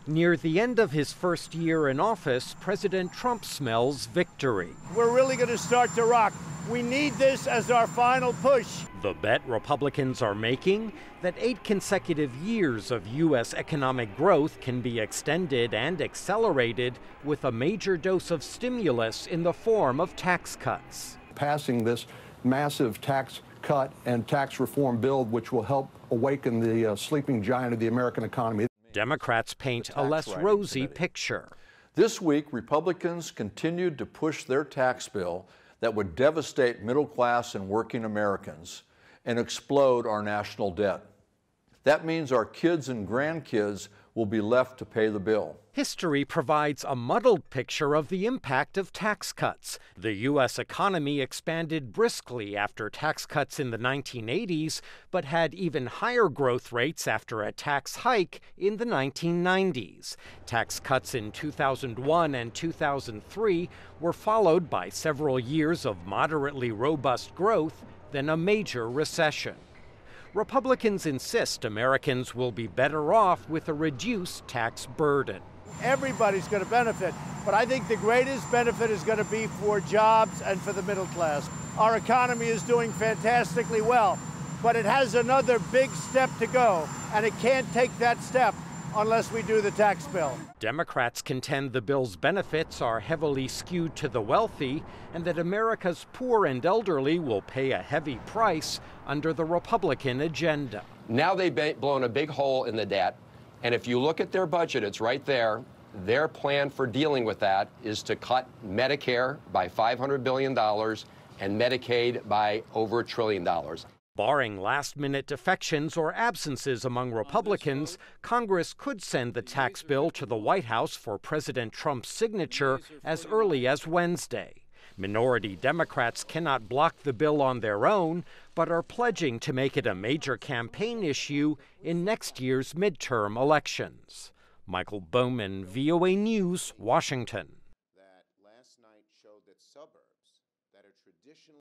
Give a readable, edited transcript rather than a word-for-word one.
Near the end of his first year in office, President Trump smells victory. We're really going to start to rock. We need this as our final push. The bet Republicans are making that 8 consecutive years of U.S. economic growth can be extended and accelerated with a major dose of stimulus in the form of tax cuts. Passing this massive tax cut and tax reform bill, which will help awaken the sleeping giant of the American economy. Democrats paint a less rosy picture. This week, Republicans continued to push their tax bill that would devastate middle-class and working Americans and explode our national debt. That means our kids and grandkids will be left to pay the bill. History provides a muddled picture of the impact of tax cuts. The U.S. economy expanded briskly after tax cuts in the 1980s, but had even higher growth rates after a tax hike in the 1990s. Tax cuts in 2001 and 2003 were followed by several years of moderately robust growth, then a major recession. Republicans insist Americans will be better off with a reduced tax burden. Everybody's going to benefit, but I think the greatest benefit is going to be for jobs and for the middle class. Our economy is doing fantastically well, but it has another big step to go, and it can't take that step unless we do the tax bill. Democrats contend the bill's benefits are heavily skewed to the wealthy and that America's poor and elderly will pay a heavy price under the Republican agenda. Now they've blown a big hole in the debt, and if you look at their budget, it's right there. Their plan for dealing with that is to cut Medicare by $500 billion and Medicaid by over $1 trillion. Barring last-minute defections or absences among Republicans, Congress could send the tax bill to the White House for President Trump's signature as early as Wednesday. Minority Democrats cannot block the bill on their own, but are pledging to make it a major campaign issue in next year's midterm elections. Michael Bowman, VOA News, Washington.